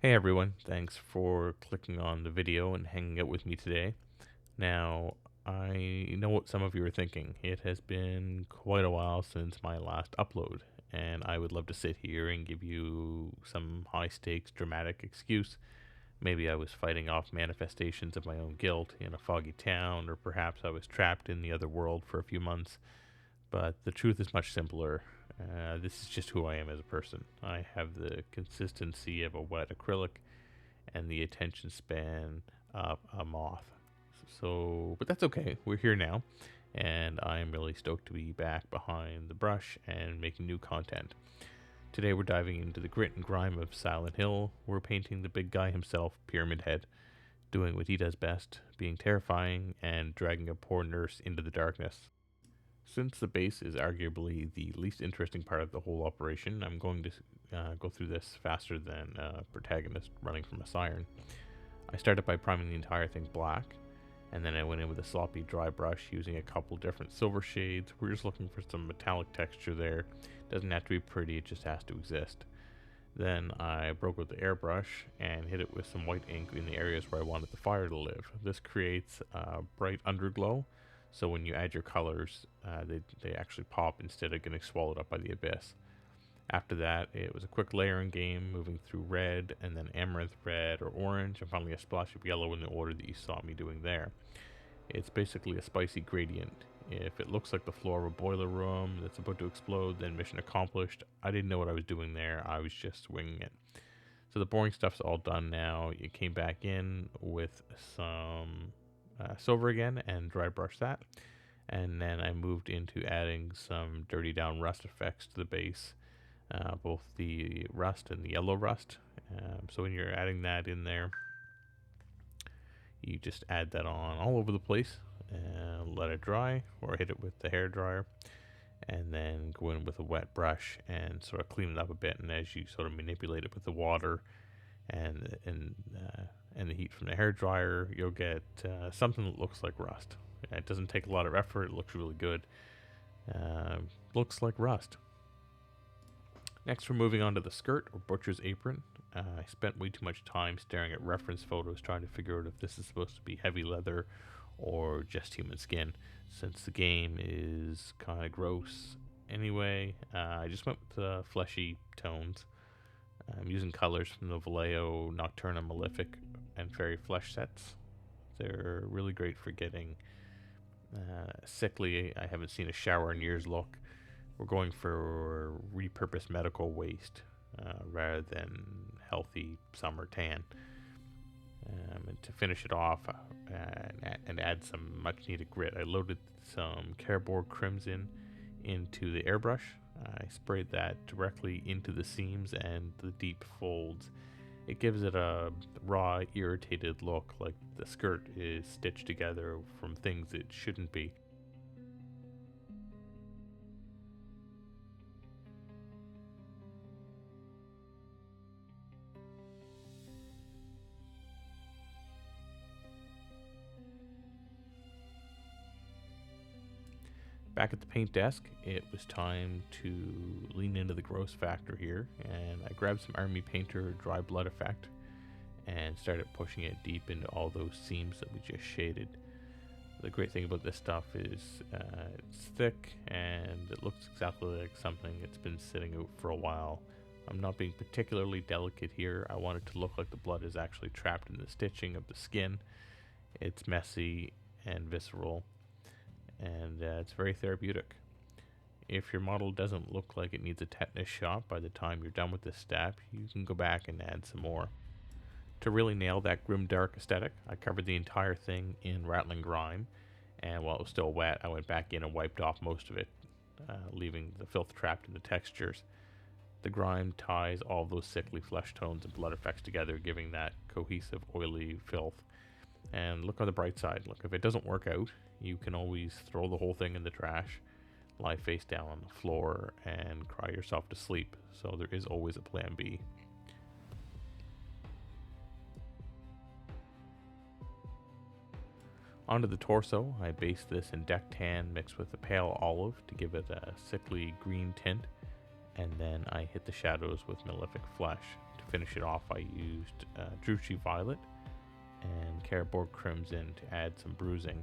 Hey everyone, thanks for clicking on the video and hanging out with me today. Now, I know what some of you are thinking. It has been quite a while since my last upload, and I would love to sit here and give you some high stakes dramatic excuse. Maybe I was fighting off manifestations of my own guilt in a foggy town, or perhaps I was trapped in the other world for a few months. But the truth is much simpler. This is just who I am as a person. I have the consistency of a wet acrylic and the attention span of a moth. But that's okay. We're here now, and I'm really stoked to be back behind the brush and making new content. Today we're diving into the grit and grime of Silent Hill. We're painting the big guy himself, Pyramid Head, doing what he does best, being terrifying and dragging a poor nurse into the darkness. Since the base is arguably the least interesting part of the whole operation, I'm going to go through this faster than a protagonist running from a siren. I started by priming the entire thing black, and then I went in with a sloppy dry brush using a couple different silver shades. We're just looking for some metallic texture there. Doesn't have to be pretty, it just has to exist. Then I broke out the airbrush and hit it with some white ink in the areas where I wanted the fire to live. This creates a bright underglow, so when you add your colors, they actually pop instead of getting swallowed up by the abyss. After that, it was a quick layering game, moving through red, and then amaranth red or orange, and finally a splash of yellow in the order that you saw me doing there. It's basically a spicy gradient. If it looks like the floor of a boiler room that's about to explode, then mission accomplished. I didn't know what I was doing there, I was just winging it. So the boring stuff's all done now. You came back in with some silver again and dry brush that. And then I moved into adding some dirty down rust effects to the base, both the rust and the yellow rust. So when you're adding that in there, you just add that on all over the place and let it dry, or hit it with the hair dryer, and then go in with a wet brush and sort of clean it up a bit. And as you sort of manipulate it with the water and the heat from the hair dryer, you'll get something that looks like rust. It doesn't take a lot of effort. It looks really good. Looks like rust. Next, we're moving on to the skirt or butcher's apron. I spent way too much time staring at reference photos trying to figure out if this is supposed to be heavy leather or just human skin, since the game is kind of gross anyway. I just went with the fleshy tones. I'm using colors from the Vallejo Nocturna Malefic and Fairy Flesh sets. They're really great for getting sickly, I haven't seen a shower in years look. We're going for repurposed medical waste rather than healthy summer tan. And to finish it off and add some much needed grit, I loaded some Careboard Crimson into the airbrush. I sprayed that directly into the seams and the deep folds. It gives it a raw, irritated look, like the skirt is stitched together from things it shouldn't be. Back at the paint desk, it was time to lean into the gross factor here, and I grabbed some Army Painter Dry Blood Effect and started pushing it deep into all those seams that we just shaded. The great thing about this stuff is it's thick and it looks exactly like something that's been sitting out for a while. I'm not being particularly delicate here. I want it to look like the blood is actually trapped in the stitching of the skin. It's messy and visceral, and it's very therapeutic. If your model doesn't look like it needs a tetanus shot by the time you're done with this step, you can go back and add some more. To really nail that grimdark aesthetic, I covered the entire thing in rattling grime, and while it was still wet, I went back in and wiped off most of it, leaving the filth trapped in the textures. The grime ties all those sickly flesh tones and blood effects together, giving that cohesive, oily filth. And look on the bright side. Look, if it doesn't work out, you can always throw the whole thing in the trash, lie face down on the floor, and cry yourself to sleep. So there is always a plan B. Onto the torso, I based this in deck tan mixed with a pale olive to give it a sickly green tint, and then I hit the shadows with Malefic Flesh to finish it off, I used Druchii Violet and Cardboard Crimson to add some bruising.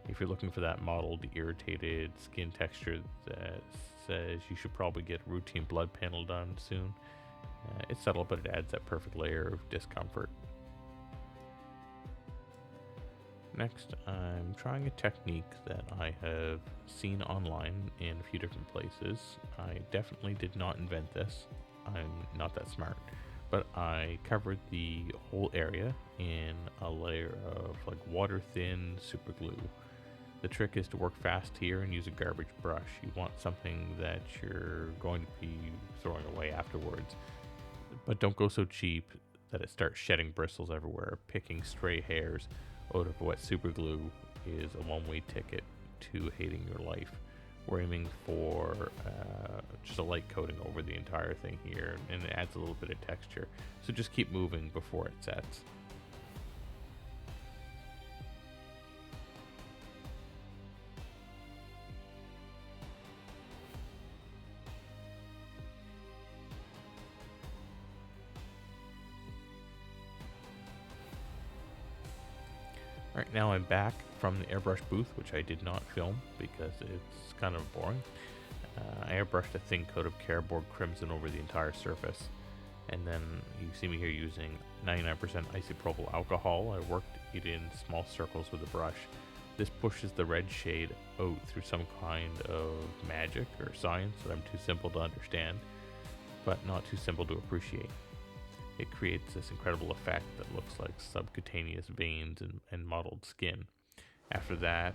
If you're looking for that mottled, irritated skin texture that says you should probably get a routine blood panel done soon, it's subtle, but it adds that perfect layer of discomfort. Next, I'm trying a technique that I have seen online in a few different places. I definitely did not invent this. I'm not that smart. But I covered the whole area in a layer of like water-thin super glue. The trick is to work fast here and use a garbage brush. You want something that you're going to be throwing away afterwards. But don't go so cheap that it starts shedding bristles everywhere. Picking stray hairs out of wet super glue is a one-way ticket to hating your life. We're aiming for just a light coating over the entire thing here, and it adds a little bit of texture. So just keep moving before it sets. Alright, now I'm back from the airbrush booth, which I did not film because it's kind of boring. I airbrushed a thin coat of Cardboard Crimson over the entire surface, and then you see me here using 99% isopropyl alcohol. I worked it in small circles with a brush. This pushes the red shade out through some kind of magic or science that I'm too simple to understand, but not too simple to appreciate. It creates this incredible effect that looks like subcutaneous veins and mottled skin. After that,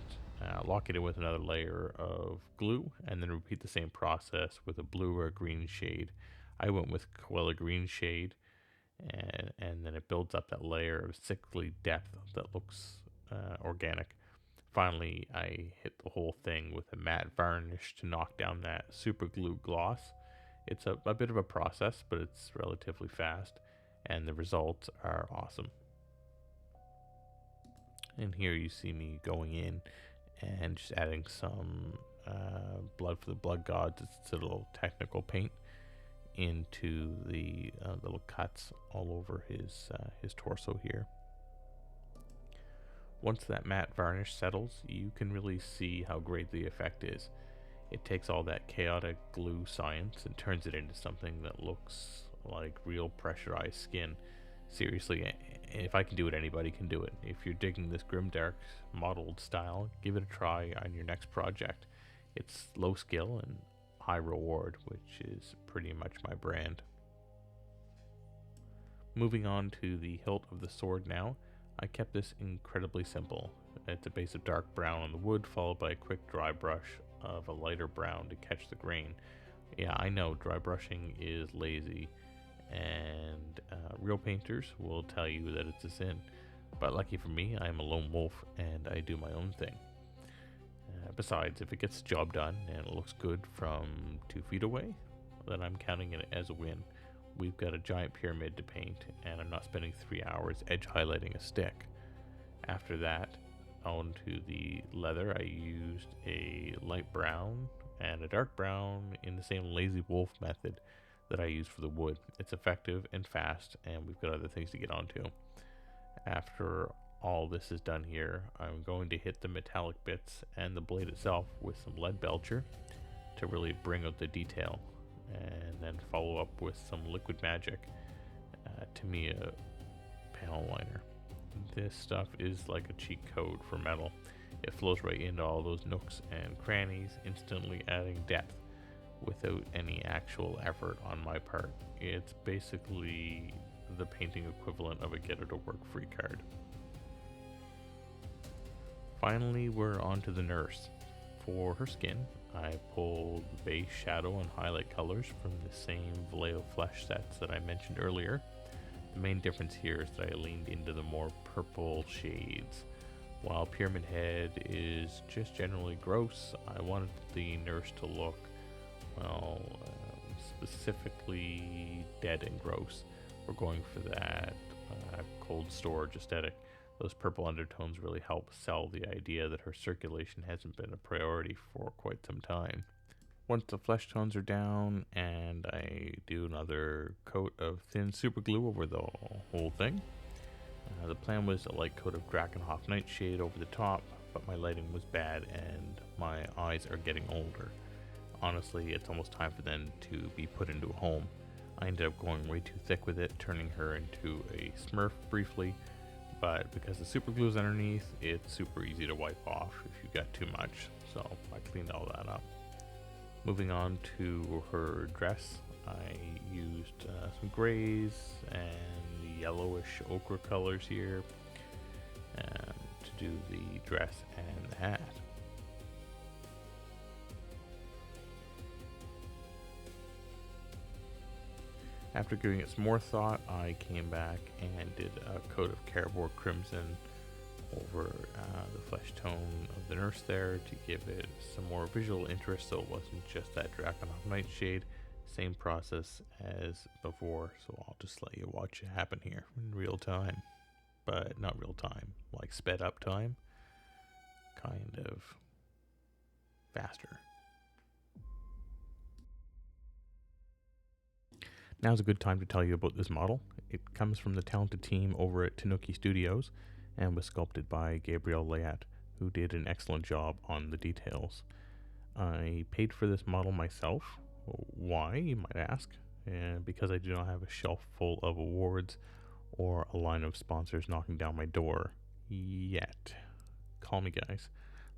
lock it in with another layer of glue, and then repeat the same process with a blue or a green shade. I went with Koala Green shade, and then it builds up that layer of sickly depth that looks organic. Finally, I hit the whole thing with a matte varnish to knock down that super glue gloss. It's a bit of a process, but it's relatively fast, and the results are awesome. And here you see me going in and just adding some blood for the blood gods. It's a little technical paint into the little cuts all over his torso here. Once that matte varnish settles, you can really see how great the effect is. It takes all that chaotic glue science and turns it into something that looks like real pressurized skin. Seriously, if I can do it, anybody can do it. If you're digging this Grimdark modeled style, give it a try on your next project. It's low skill and high reward, which is pretty much my brand. Moving on to the hilt of the sword now, I kept this incredibly simple. It's a base of dark brown on the wood, followed by a quick dry brush of a lighter brown to catch the grain. Yeah, I know, dry brushing is lazy, and real painters will tell you that it's a sin. But lucky for me, I am a lone wolf, and I do my own thing. Besides, if it gets the job done and it looks good from 2 feet away, then I'm counting it as a win. We've got a giant pyramid to paint, and I'm not spending 3 hours edge highlighting a stick. After that, onto the leather, I used a light brown and a dark brown in the same lazy wolf method that I use for the wood. It's effective and fast, and we've got other things to get onto. After all this is done here, I'm going to hit the metallic bits and the blade itself with some lead belcher to really bring out the detail, and then follow up with some liquid magic, Tamiya panel liner. This stuff is like a cheat code for metal. It flows right into all those nooks and crannies, instantly adding depth without any actual effort on my part. It's basically the painting equivalent of a get it to work free card. Finally, we're on to the nurse. For her skin, I pulled base shadow and highlight colors from the same Vallejo flesh sets that I mentioned earlier. The main difference here is that I leaned into the more purple shades. While Pyramid Head is just generally gross, I wanted the nurse to look, well, specifically dead and gross. We're going for that cold storage aesthetic. Those purple undertones really help sell the idea that her circulation hasn't been a priority for quite some time. Once the flesh tones are down, and I do another coat of thin super glue over the whole thing. The plan was a light coat of Drakenhof Nightshade over the top, but my lighting was bad and my eyes are getting older. Honestly, it's almost time for them to be put into a home. I ended up going way too thick with it, turning her into a smurf briefly, but because the super glue's underneath, it's super easy to wipe off if you got too much, so I cleaned all that up. Moving on to her dress, I used some grays and yellowish ochre colors here to do the dress and the hat. After giving it some more thought, I came back and did a coat of Caribou Crimson over the flesh tone of the nurse there to give it some more visual interest, so it wasn't just that Drakenhof Nightshade. Same process as before, so I'll just let you watch it happen here in real time. But not real time, like sped up time. Kind of faster. Now's a good time to tell you about this model. It comes from the talented team over at Tanuki Studios and was sculpted by Gabriel Laet, who did an excellent job on the details. I paid for this model myself. Why, you might ask? Because I do not have a shelf full of awards or a line of sponsors knocking down my door yet. Call me, guys.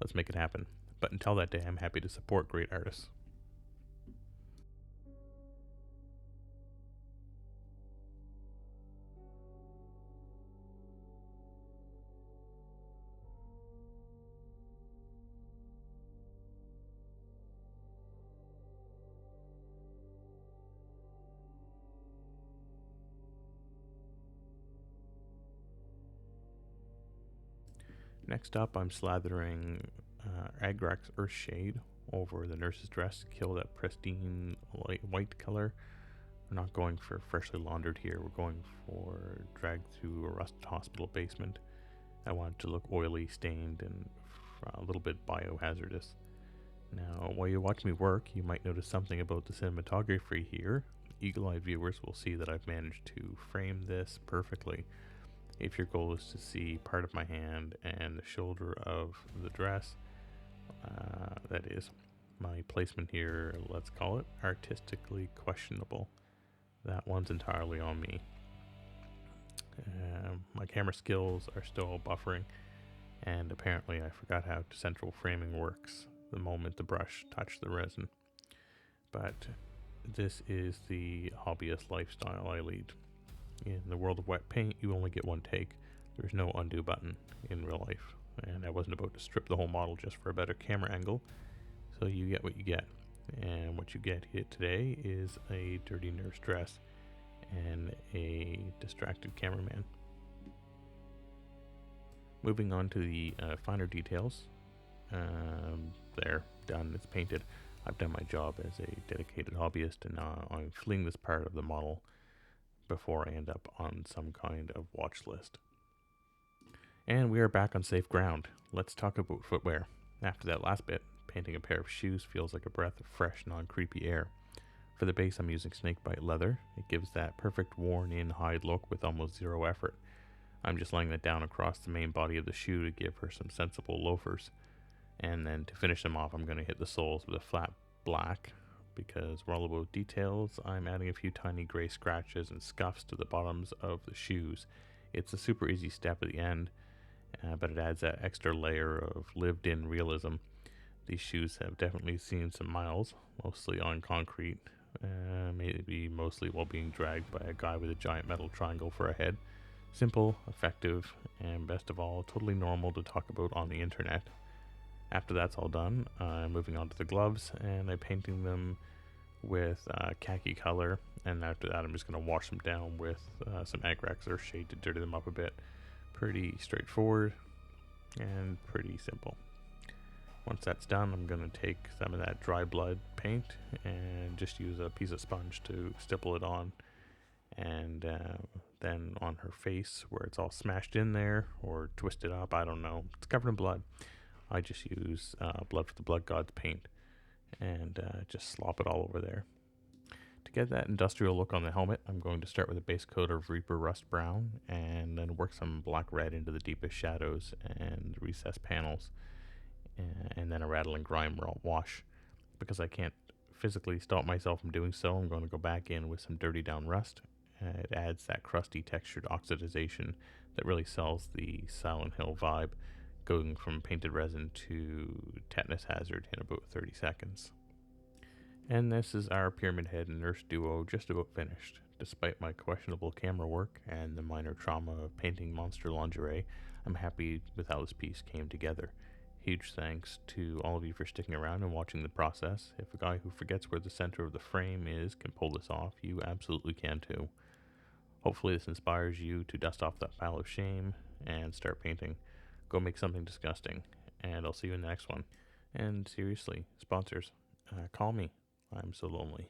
Let's make it happen. But until that day, I'm happy to support great artists. Next up, I'm slathering Agrax Earthshade over the nurse's dress to kill that pristine light white color. We're not going for freshly laundered here. We're going for dragged through a rusted hospital basement. I want it to look oily, stained, and a little bit biohazardous. Now, while you watch me work, you might notice something about the cinematography here. Eagle-eyed viewers will see that I've managed to frame this perfectly. If your goal is to see part of my hand and the shoulder of the dress, that is, my placement here, let's call it artistically questionable. That one's entirely on me. My camera skills are still buffering, and apparently I forgot how central framing works the moment the brush touched the resin. But this is the hobbyist lifestyle I lead. In the world of wet paint, you only get one take. There's no undo button in real life, and I wasn't about to strip the whole model just for a better camera angle, so you get what you get. And what you get here today is a dirty nurse dress and a distracted cameraman. Moving on to the finer details. There, done, it's painted. I've done my job as a dedicated hobbyist, and now I'm fleeing this part of the model before I end up on some kind of watch list. And we are back on safe ground. Let's talk about footwear. After that last bit, painting a pair of shoes feels like a breath of fresh, non-creepy air. For the base, I'm using snakebite leather. It gives that perfect worn-in hide look with almost zero effort. I'm just laying that down across the main body of the shoe to give her some sensible loafers. And then to finish them off, I'm going to hit the soles with a flat black. Because we're all about details, I'm adding a few tiny gray scratches and scuffs to the bottoms of the shoes. It's a super easy step at the end, but it adds that extra layer of lived-in realism. These shoes have definitely seen some miles, mostly on concrete, maybe mostly while being dragged by a guy with a giant metal triangle for a head. Simple, effective, and best of all, totally normal to talk about on the internet. After that's all done, I'm moving on to the gloves, and I'm painting them with khaki color, and after that I'm just going to wash them down with some Agrax Earthshade to dirty them up a bit. Pretty straightforward and pretty simple. Once that's done, I'm going to take some of that dry blood paint and just use a piece of sponge to stipple it on, and then on her face where it's all smashed in there or twisted up, I don't know, it's covered in blood. I just use Blood for the Blood Gods paint, and just slop it all over there. To get that industrial look on the helmet, I'm going to start with a base coat of Reaper Rust Brown and then work some black red into the deepest shadows and recessed panels, and then a rattling grime wash. Because I can't physically stop myself from doing so, I'm going to go back in with some dirty down rust. It adds that crusty textured oxidization that really sells the Silent Hill vibe, going from painted resin to tetanus hazard in about 30 seconds. And this is our Pyramid Head and Nurse duo just about finished. Despite my questionable camera work and the minor trauma of painting monster lingerie, I'm happy with how this piece came together. Huge thanks to all of you for sticking around and watching the process. If a guy who forgets where the center of the frame is can pull this off, you absolutely can too. Hopefully this inspires you to dust off that pile of shame and start painting. Go make something disgusting, and I'll see you in the next one. And seriously, sponsors, call me. I'm so lonely.